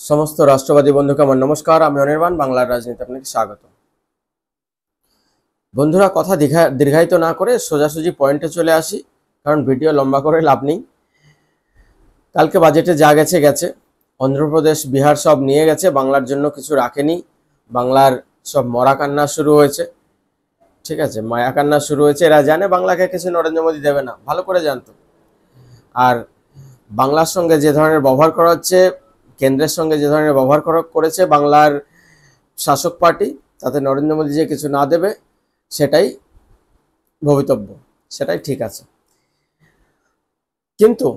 সমস্ত রাষ্ট্রবাদী বন্ধুকে আমার নমস্কার। আমি অনির্বাণ, বাংলার রাজনীতি আপনাকে স্বাগত। বন্ধুরা, কথা দীর্ঘায়িত না করে সোজাসুজি পয়েন্টে চলে আসি, কারণ ভিডিও লম্বা করে লাভ নেই। কালকে বাজেটে যা গেছে গেছে, অন্ধ্রপ্রদেশ বিহার সব নিয়ে গেছে, বাংলার জন্য কিছু রাখেনি। বাংলার সব মরা কান্না শুরু হয়েছে, ঠিক আছে, মায়া কান্না শুরু হয়েছে। এরা জানে বাংলাকে কিছু নরেন্দ্র মোদী দেবে না, ভালো করে জানতো। আর বাংলার সঙ্গে যে ধরনের ব্যবহার করা হচ্ছে, কেন্দ্রের সঙ্গে যে ধরনের ব্যবহার করেছে বাংলার শাসক পার্টি, তাতে নরেন্দ্র মোদী যে কিছু না দেবে সেটাই ভবিতব্য, সেটাই ঠিক আছে। কিন্তু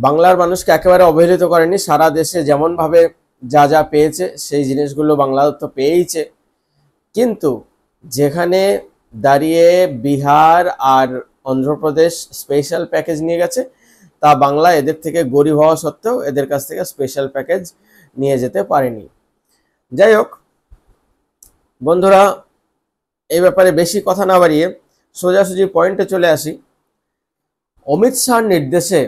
বাংলার মানুষকে একেবারে অবহেলিত করেনি। সারা দেশে যেমনভাবে যা যা পেয়েছে সেই জিনিসগুলো বাংলা তো পেয়েইছে, কিন্তু যেখানে দাঁড়িয়ে বিহার আর অন্ধ্রপ্রদেশ স্পেশাল প্যাকেজ নিয়ে গেছে, তা বাংলা এদের থেকে গরিব হওয়া সত্ত্বেও এদের কাছ থেকে স্পেশাল প্যাকেজ নিয়ে যেতে পারেনি। যাই হোক বন্ধুরা, এই ব্যাপারে বেশি কথা না বাড়িয়ে সোজাসুজি পয়েন্টে চলে আসি। অমিত শাহর নির্দেশে,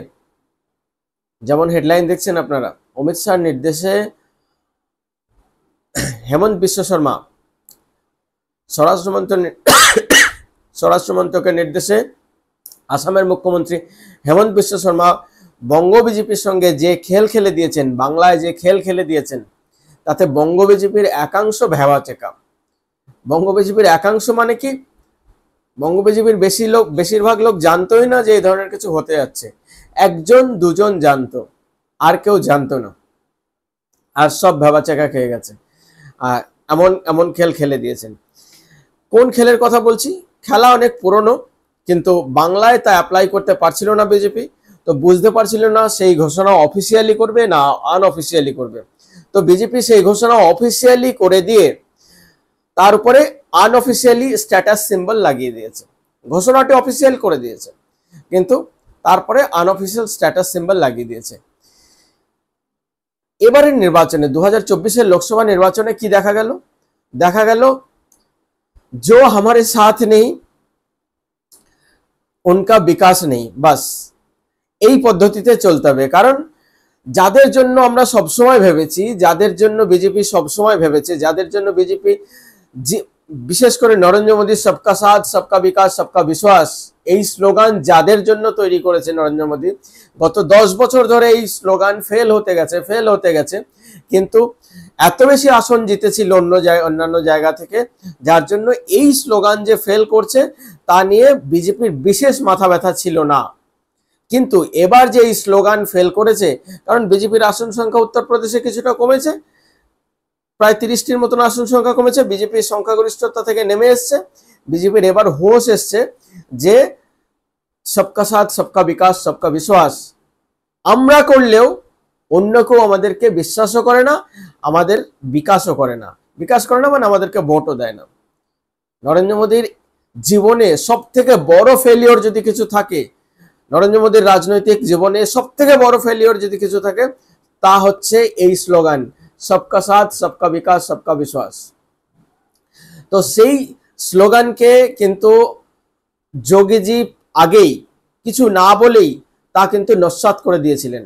যেমন হেডলাইন দেখছেন আপনারা, অমিত শাহর নির্দেশে হেমন্ত বিশ্ব শর্মা স্বরাষ্ট্রমন্ত্রকের নির্দেশে আসামের মুখ্যমন্ত্রী হেমন্ত বিশ্ব শর্মা বঙ্গ বিজেপির সঙ্গে যে খেল খেলে দিয়েছেন, বাংলায় যে খেল খেলে দিয়েছেন, তাতে বঙ্গ বিজেপির একাংশ ভ্যাবাচেকা। বঙ্গ বিজেপির একাংশ মানে কি? বঙ্গ বিজেপির বেশিরভাগ লোক জানতোই না যে এই ধরনের কিছু হতে যাচ্ছে। একজন দুজন জানতো, আর কেউ জানতো না, আর সব ভ্যাবাচেকা খেয়ে গেছে। আর এমন খেল খেলে দিয়েছেন। কোন খেলের কথা বলছি? খেলা অনেক পুরনো, কিন্তু বাংলায় তা অ্যাপ্লাই করতে পারছিল না বিজেপি। তো বুঝতে পারছিল না সেই ঘোষণা অফিসিয়ালি করবে না আনঅফিসিয়ালি করবে। তো বিজেপি সেই ঘোষণা অফিসিয়ালি করে দিয়ে তার উপরে আনঅফিসিয়ালি স্ট্যাটাস সিম্বল লাগিয়ে দিয়েছে। ঘোষণাটি অফিসিয়াল করে দিয়েছে, কিন্তু তারপরে আনঅফিসিয়াল স্ট্যাটাস সিম্বল লাগিয়ে দিয়েছে। এবারের নির্বাচনে 2024-এর লোকসভা নির্বাচনে কি দেখা গেল? দেখা গেল जो हमारे साथ नहीं उनका विकास नहीं, বাস এই পদ্ধতিতে চলতে হবে। কারণ যাদের জন্য আমরা সবসময় ভেবেছি, যাদের জন্য বিজেপি সবসময় ভেবেছে, যাদের জন্য বিজেপি বিশেষ করে নরেন্দ্র মোদী সবকা সাথ সবকা বিকাশ সবকা বিশ্বাস, এই স্লোগান যাদের জন্য তৈরি করেছে নরেন্দ্র মোদী, গত 10 বছর ধরে এই স্লোগান ফেল হতে গেছে। কিন্তু এত বেশি আসন জিতেছিল অন্যান্য জায়গা থেকে, যার জন্য এই স্লোগান যে ফেল করছে তা নিয়ে বিজেপির বিশেষ মাথা ব্যথা ছিল না। কিন্তু এবার যে এই স্লোগান ফেল করেছে, কারণ বিজেপির আসন সংখ্যা উত্তরপ্রদেশে কিছুটা কমেছে, প্রায় 30টির মতন আসন সংখ্যা কমেছে, বিজেপির সংখ্যাগরিষ্ঠতা থেকে নেমে এসছে। বিজেপির এবার হোশ এসছে যে সবকা সাথ সবকা বিকাশ সবকা বিশ্বাস আমরা করলেও অন্য কেউ আমাদেরকে বিশ্বাসও করে না, আমাদের বিকাশও করে না। বিকাশ করে না মানে আমাদেরকে ভোটও দেয় না। নরেন্দ্র মোদীর জীবনে সব থেকে বড় ফেলিওর যদি কিছু থাকে, নরেন্দ্র মোদীর রাজনৈতিক জীবনে সব থেকে বড় ফেলিওর যদি কিছু থাকে, তা হচ্ছে এই স্লোগান সবকা সাথ সবকা বিকাশ সবকা বিশ্বাস। তো সেই স্লোগানকে কিন্তু যোগীজি আগেই কিছু না বলেই তা কিন্তু নস্যাৎ করে দিয়েছিলেন,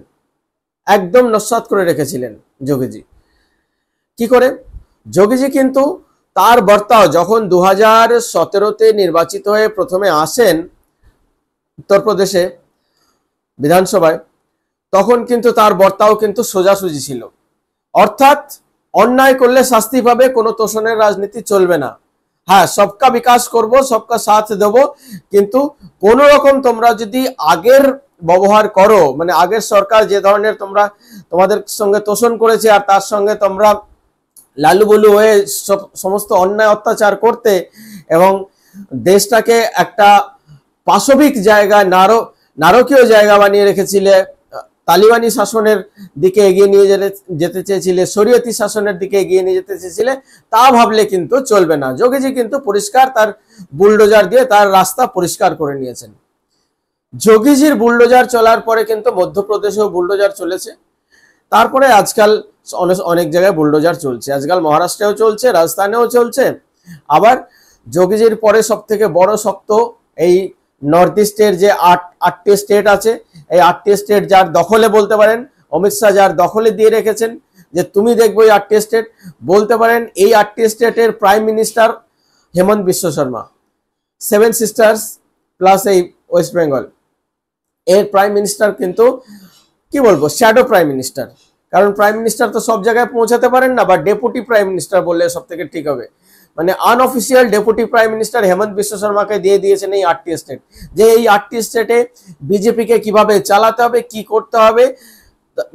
একদম নস্যাৎ করে রেখেছিলেন যোগীজি। কি করে? যোগীজি কিন্তু তার বর্তাও যখন 2017-তে নির্বাচিত হয়ে প্রথমে আসেন উত্তরপ্রদেশে বিধানসভায়, তখন কিন্তু তার বর্তাও কিন্তু সোজাসুজি ছিল, অর্থাৎ অন্যায় করলে শাস্তি পাবে, কোনো তোষণের রাজনীতি চলবে না। হ্যাঁ, সবকা বিকাশ করব, সবকা সাথ দেব, কিন্তু কোন রকম তোমরা যদি আগের ব্যবহার করো, মানে আগের সরকার যে ধরনের তোমাদের সঙ্গে তোষণ করেছে আর তার সঙ্গে তোমরা লালু বলু হয়ে সমস্ত অন্যায় অত্যাচার করতে এবং দেশটাকে একটা পাশবিক জায়গা, নারকীয় জায়গা বানিয়ে রেখেছিলে, তালিবানি শাসনের দিকে এগিয়ে নিয়ে যেতে চেয়েছিলে, শরীয়তি শাসনের দিকে এগিয়ে নিয়ে যেতে চেয়েছিলে, তা ভাবলে কিন্তু চলবে না। যোগীজি কিন্তু পরিষ্কার তার বুলডোজার দিয়ে তার রাস্তা পরিষ্কার করে নিয়েছেন। যোগীজির বুলডোজার চলার পরে কিন্তু মধ্যপ্রদেশেও বুলডোজার চলেছে, তারপরে আজকাল অনেক জায়গায় বুলডোজার চলছে, আজকাল মহারাষ্ট্রেও চলছে, রাজস্থানেও চলছে। আবার যোগীজির পরে সব থেকে বড় শক্ত এই নর্থ ইস্টের যে 8টি স্টেট আছে, এই 8টি স্টেট যার দখলে বলতে পারেন, অমিত শাহ যার দখলে দিয়ে রেখেছেন, যে তুমি দেখবো এই 8টি স্টেট, বলতে পারেন এই 8টি স্টেটের প্রাইম মিনিস্টার হেমন্ত বিশ্ব শর্মা। 7 সিস্টার্স প্লাস এই ওয়েস্ট বেঙ্গল, এর প্রাইম মিনিস্টার কিন্তু কি বলবো শ্যাডো প্রাইম মিনিস্টার, কারণ প্রাইম মিনিস্টার তো সব জায়গায় পৌঁছাতে পারেন না, বা ডেপুটি প্রাইম মিনিস্টার বললে সব থেকে ঠিক হবে। মানে আনঅফিসিয়াল ডেপুটি প্রাইম মিনিস্টার হেমন্ত বিশ্ব শর্মাকে দিয়ে দিয়েছেন এই 8টি স্টেট, যে এই 8টি স্টেটে বিজেপিকে কিভাবে চালাতে হবে, কি করতে হবে,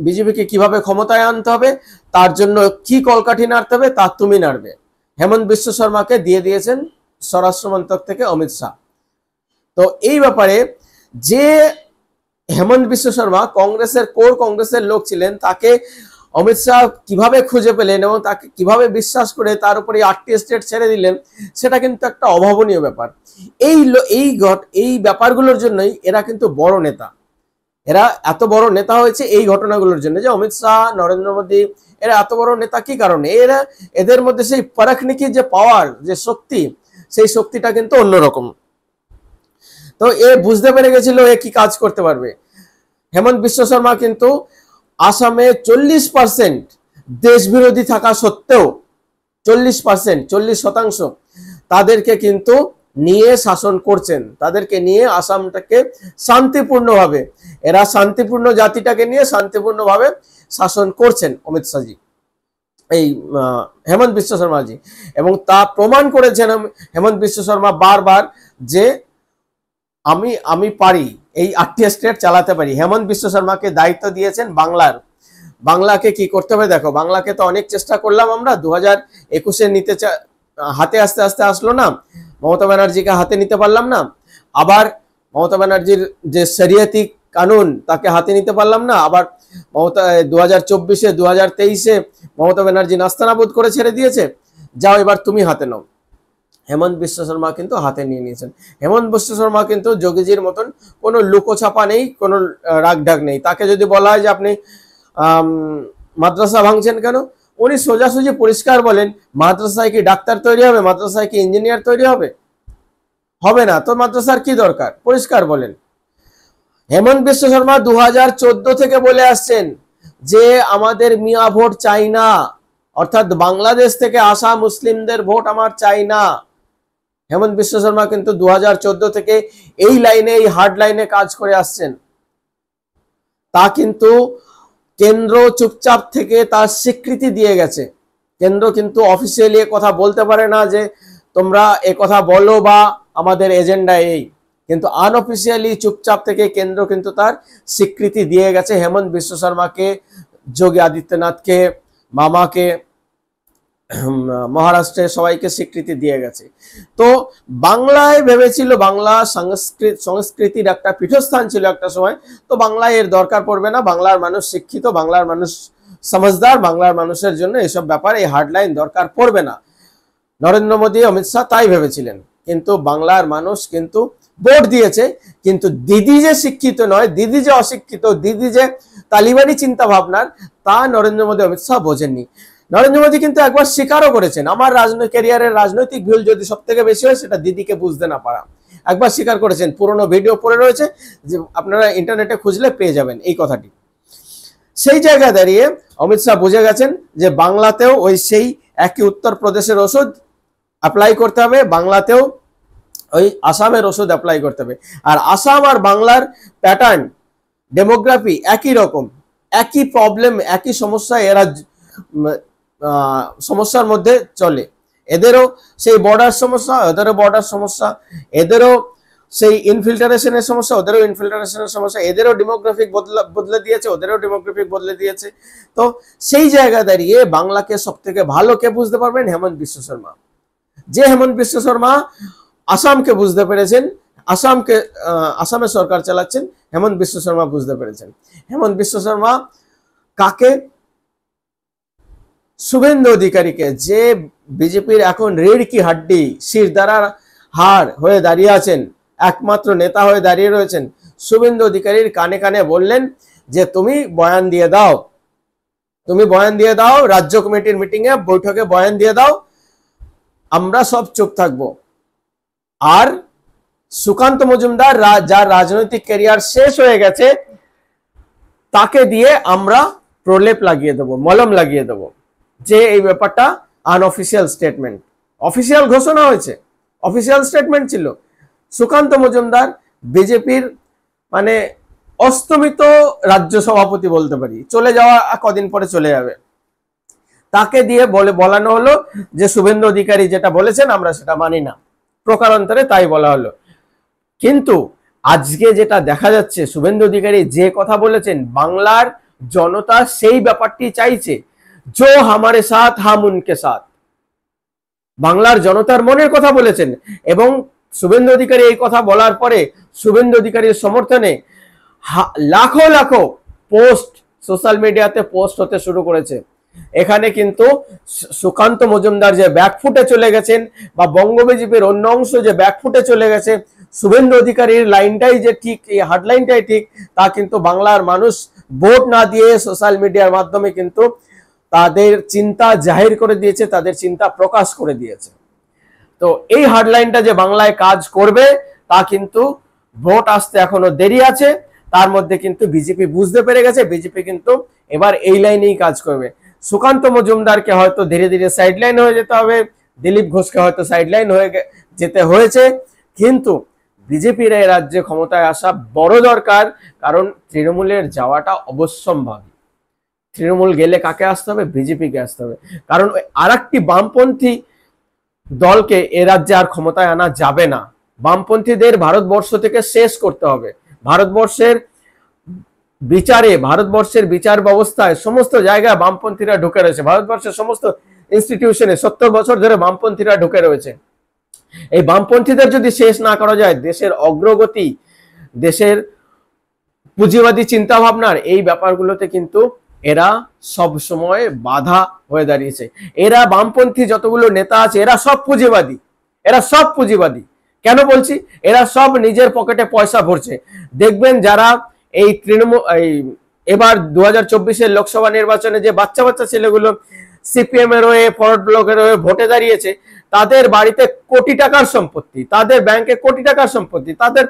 বিজেপিকে কিভাবে ক্ষমতায় আনতে হবে, তার জন্য কি কলকাঠি নাড়তে হবে তা তুমি নাড়বে। হেমন্ত বিশ্ব শর্মাকে দিয়ে দিয়েছেন স্বরাষ্ট্রমন্ত্রক থেকে অমিত শাহ। তো এই ব্যাপারে যে হেমন্ত বিশ্ব শর্মা কংগ্রেসের কোর কংগ্রেসের লোক ছিলেন, তাকে অমিত শাহ কিভাবে খুঁজে পেলেন এবং তাকে কিভাবে বিশ্বাস করে তার উপরে 8টি স্টেট ছেড়ে দিলেন, সেটা কিন্তু একটা অভাবনীয় ব্যাপার। এই ব্যাপারগুলোর জন্যই এরা কিন্তু বড় নেতা, এরা এত বড় নেতা হয়েছে এই ঘটনাগুলোর জন্য, যে অমিত শাহ, নরেন্দ্র মোদী, এরা এত বড় নেতা কি কারণে, এদের মধ্যে সেই পরখনিকি যে পাওয়ার, যে শক্তি, সেই শক্তিটা কিন্তু অন্যরকম। তো এ বুঝতে পেরে গেছিল এ কি কাজ করতে পারবে। হেমন্ত বিশ্ব শর্মা কিন্তু আসামে 40% দেশ বিরোধী থাকা সত্ত্বেও 40% তাদেরকে কিন্তু নিয়ে শাসন করছেন, তাদেরকে নিয়ে আসামটাকে শান্তিপূর্ণভাবে, এরা শান্তিপূর্ণ জাতিটাকে নিয়ে শান্তিপূর্ণভাবে শাসন করছেন অমিত শাহজি, এই হেমন্ত বিশ্ব শর্মাজি। এবং তা প্রমাণ করেছেন হেমন্ত বিশ্ব শর্মা বারবার, যে আমি পারি, এই 8টি স্টেট চালাতে পারি। হেমন্ত বিশ্ব শর্মাকে দায়িত্ব দিয়েছেন বাংলাকে কি করতে হবে। দেখো, বাংলাকে তো অনেক চেষ্টা করলাম আমরা, 2021-এ নিতে হাতে আস্তে আস্তে আসলো না, মমতা ব্যানার্জিকে হাতে নিতে পারলাম না, আবার মমতা ব্যানার্জির যে শরিয়তি কানুন তাকে হাতে নিতে পারলাম না, আবার মমতা 2024-এ 2023-এ মমতা ব্যানার্জি নাস্তানাবুদ করে ছেড়ে দিয়েছে, যাও এবার তুমি হাতে নাও। হেমন্ত বিশ্ব শর্মা কিন্তু হাতে নিয়ে নিয়েছেন। হেমন্ত বিশ্ব শর্মা কিন্তু যোগীজির মতন কোনো লুকোছাপা নেই, কোনো রাগঢাক নেই। তাকে যদি বলা হয় যে আপনি মাদ্রাসা ভাঙছেন কেন, উনি সোজাসুজি পরিষ্কার বলেন, মাদ্রাসায় কি ডাক্তার তৈরি হবে, মাদ্রাসায় কি ইঞ্জিনিয়ার তৈরি হবে, হবে না, তো মাদ্রাসার কি দরকার, পরিষ্কার বলেন। হেমন্ত বিশ্ব শর্মা 2014 থেকে বলে আসছেন যে আমাদের মিয়া ভোট চাই না, অর্থাৎ বাংলাদেশ থেকে আসা মুসলিমদের ভোট আমার চাই না। হেমন্ত বিশ্ব শর্মা কিন্তু 2014 থেকে এই লাইনে, এই হার্ড লাইনে কাজ করে আসছেন। তা কিন্তু কেন্দ্র চুপচাপ থেকে তার স্বীকৃতি দিয়ে গেছে। কেন্দ্র কিন্তু অফিসিয়ালি কথা বলতে পারে না যে তোমরা এ কথা বলো বা আমাদের এজেন্ডা এই, কিন্তু আনঅফিসিয়ালি চুপচাপ থেকে কেন্দ্র কিন্তু তার স্বীকৃতি দিয়ে গেছে হেমন্ত বিশ্ব শর্মাকে, যোগী আদিত্যনাথকে, মামাকে, মহারাষ্ট্রে সবাইকে স্বীকৃতি দিয়ে গেছে। তো বাংলায় ভেবেছিল, বাংলা সংস্কৃতির একটা পীঠস্থান ছিল একটা সময়, তো বাংলায় এর দরকার পড়বে না, বাংলার মানুষ শিক্ষিত, বাংলার মানুষ সমঝদার, বাংলার মানুষের জন্য এসব ব্যাপার, এই হার্ডলাইন দরকার পড়বে না। নরেন্দ্র মোদী, অমিত শাহ তাই ভেবেছিলেন, কিন্তু বাংলার মানুষ কিন্তু ভোট দিয়েছে। কিন্তু দিদি যে শিক্ষিত নয়, দিদি যে অশিক্ষিত, দিদি যে তালিবানি চিন্তা ভাবনার, তা নরেন্দ্র মোদী, অমিত শাহ বোঝেননি। নরেন্দ্র মোদী কিন্তু একবার স্বীকারও করেছেন, আমার ক্যারিয়ারের রাজনৈতিক ভুল যদি সব থেকে বেশি হয় সেটা দিদিকে বুঝতে না পারা, একবার স্বীকার করেছেন, পুরনো ভিডিও পড়ে রয়েছে, যে আপনারা ইন্টারনেটে খুঁজলে পেয়ে যাবেন এই কথাটি। সেই জায়গায় দাঁড়িয়ে অমিত শাহ বুঝে গেছেন যে বাংলাতেও ওই সেই একই উত্তরপ্রদেশের ওষুধ অ্যাপ্লাই করতে হবে, বাংলাতেও ওই আসামের ওষুধ অ্যাপ্লাই করতে হবে। আর আসাম আর বাংলার প্যাটার্ন, ডেমোগ্রাফি একই রকম, একই প্রবলেম, একই সমস্যা, এরা সমস্যার মধ্যে চলে। এদেরও সেই বর্ডার সমস্যা, ওদেরও বর্ডার সমস্যা, এদেরও সেই ইনফিল্টারেশনের সমস্যা, ওদেরও ইনফিল্টারেশনের সমস্যা, এদেরও ডেমোগ্রাফিক বদলে দিয়েছে, ওদেরও ডেমোগ্রাফিক বদলে দিয়েছে। তো সেই জায়গা দাঁড়িয়ে বাংলাকে সব থেকে ভালো কে বুঝতে পারবেন, হেমন্ত বিশ্ব শর্মা। যে হেমন্ত বিশ্ব শর্মা আসামকে বুঝতে পেরেছেন, আসামে সরকার চালাচ্ছেন, হেমন্ত বিশ্ব শর্মা বুঝতে পেরেছেন। হেমন্ত বিশ্ব শর্মা কাকে, শুভেন্দু অধিকারীকে, যে বিজেপির এখন রেড কি হাড্ডি, শিরদাঁড়ার হাড় হয়ে দাঁড়িয়ে আছেন, একমাত্র নেতা হয়ে দাঁড়িয়ে রয়েছেন, শুভেন্দু অধিকারীর কানে কানে বললেন যে তুমি বয়ান দিয়ে দাও, তুমি বয়ান দিয়ে দাও, রাজ্য কমিটির মিটিংয়ে বৈঠকে বয়ান দিয়ে দাও, আমরা সব চুপ থাকবো। আর সুকান্ত মজুমদার, যার রাজনৈতিক ক্যারিয়ার শেষ হয়ে গেছে, তাকে দিয়ে আমরা প্রলেপ লাগিয়ে দেবো, মলম লাগিয়ে দেবো যে এই ব্যাপারটা আনঅফিসিয়াল স্টেটমেন্ট। অফিসিয়াল ঘোষণা হয়েছে, অফিসিয়াল স্টেটমেন্ট ছিল। সুকান্ত মজুমদার বিজেপির মানে অস্তমিত রাজ্য সভাপতি বলতে পারি, চলে যাওয়া কদিন পরে চলে যাবে, তাকে দিয়ে বলানো হলো যে শুভেন্দু অধিকারী যেটা বলেছেন আমরা সেটা মানি না, প্রকারান্তরে তাই বলা হলো। কিন্তু আজকে যেটা দেখা যাচ্ছে, শুভেন্দু অধিকারী যে কথা বলেছেন, বাংলার জনতা সেই ব্যাপারটি চাইছে, জো হামারে সাথ হাম উনকে সাথ। বাংলার জনতার মনের কথা বলেছেন এবং শুভেন্দু অধিকারী এই কথা বলার পরে শুভেন্দু অধিকারীর সমর্থনে লাখো লাখো পোস্ট সোশ্যাল মিডিয়াতে পোস্ট হতে শুরু করেছে। এখানে কিন্তু সুকান্ত মজুমদার যে ব্যাকফুটে চলে গেছেন বা বঙ্গ বিজেপির অন্য অংশ যে ব্যাকফুটে চলে গেছে, শুভেন্দু অধিকারীর লাইনটাই যে ঠিক, এই হার্ডলাইনটাই ঠিক, তা কিন্তু বাংলার মানুষ ভোট না দিয়ে সোশ্যাল মিডিয়ার মাধ্যমে কিন্তু তাদের চিন্তা জাহির করে দিয়েছে, তাদের চিন্তা প্রকাশ করে দিয়েছে। তো এই হার্ডলাইনটা যে বাংলায় কাজ করবে তা কিন্তু ভোট আসতে এখনো দেরি আছে, তার মধ্যে কিন্তু বিজেপি বুঝতে পেরে গেছে, বিজেপি কিন্তু এবার এই লাইনেই কাজ করবে। সুকান্ত মজুমদারকে হয়তো ধীরে ধীরে সাইডলাইন হয়ে যেতে হবে, দিলীপ ঘোষকে হয়তো সাইডলাইন হয়ে যেতে হয়েছে, কিন্তু বিজেপির এই রাজ্যে ক্ষমতায় আসা বড় দরকার, কারণ তৃণমূলের যাওয়াটা অবশ্যম্ভাবী। তৃণমূল গেলে কাকে আসতে হবে? বিজেপিকে আসতে হবে, কারণ আরেকটি বামপন্থী দলকে এ রাজ্যে আর ক্ষমতায় আনা যাবে না। বামপন্থীদের ভারতবর্ষ থেকে শেষ করতে হবে। ভারতবর্ষের বিচারে, ভারতবর্ষের বিচার ব্যবস্থায় সমস্ত জায়গায় বামপন্থীরা ঢুকে রয়েছে, ভারতবর্ষের সমস্ত ইনস্টিটিউশনে 70 বছর ধরে বামপন্থীরা ঢুকে রয়েছে। এই বামপন্থীদের যদি শেষ না করা যায়, দেশের অগ্রগতি, দেশের পুঁজিবাদী চিন্তা ভাবনার এই ব্যাপারগুলোতে কিন্তু এরা সব সময় বাধা হয়ে দাঁড়িয়েছে। এরা বামপন্থী যতগুলো নেতা আছে এরা সব পুঁজিবাদী, এরা সব পুঁজিবাদী। কেন বলছি? এরা সব নিজের পকেটে পয়সা ভরছে। দেখবেন যারা এই তৃণমূল, এই এবার 2024-এর লোকসভা নির্বাচনে যে বাচ্চা বাচ্চা ছেলেগুলো সিপিএম এর হয়ে, ফরওয়ার্ড ব্লকের হয়ে ভোটে দাঁড়িয়েছে, তাদের বাড়িতে কোটি টাকার সম্পত্তি, তাদের ব্যাংকে কোটি টাকার সম্পত্তি, তাদের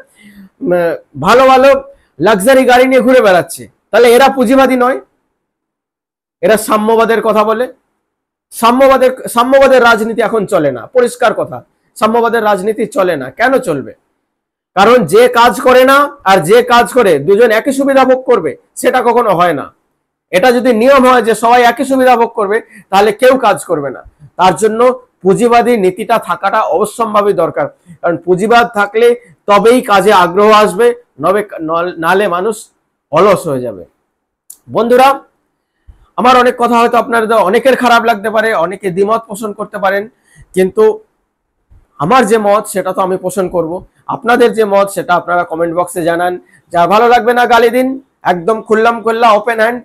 ভালো ভালো লাক্সারি গাড়ি নিয়ে ঘুরে বেড়াচ্ছে। তাহলে এরা পুঁজিবাদী নয়? এরা সাম্যবাদের কথা বলে। সাম্যবাদের রাজনীতি এখন চলে না, পরিষ্কার কথা। সাম্যবাদের রাজনীতি চলে না। কেন চলবে? কারণ যে কাজ করে না আর যে কাজ করে দুজন একই সুবিধা ভোগ করবে, সেটা কখনো হয় না। এটা যদি নিয়ম হয় যে সবাই একই সুবিধা ভোগ করবে, তাহলে কেউ কাজ করবে না। তার জন্য পুঁজিবাদী নীতিটা থাকাটা অবশ্যম্ভাবী দরকার, কারণ পুঁজিবাদ থাকলে তবেই কাজে আগ্রহ আসবে, নালে মানুষ অলস হয়ে যাবে। বন্ধুরা, আমার অনেক কথা হয়তো আপনাদের অনেকের খারাপ লাগতে পারে, অনেকে দ্বিমত পোষণ করতে পারেন, কিন্তু আমার যে মত সেটা তো আমি পোষণ করব। আপনাদের যে মত সেটা আপনারা কমেন্ট বক্সে জানান। যার ভালো লাগবে না গালি দিন, একদম খুললাম খোল্লা ওপেন হ্যান্ড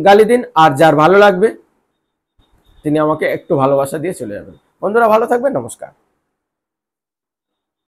গালি দিন, আর যার ভালো লাগবে তিনি আমাকে একটু ভালোবাসা দিয়ে চলে যাবেন। বন্ধুরা ভালো থাকবেন, নমস্কার।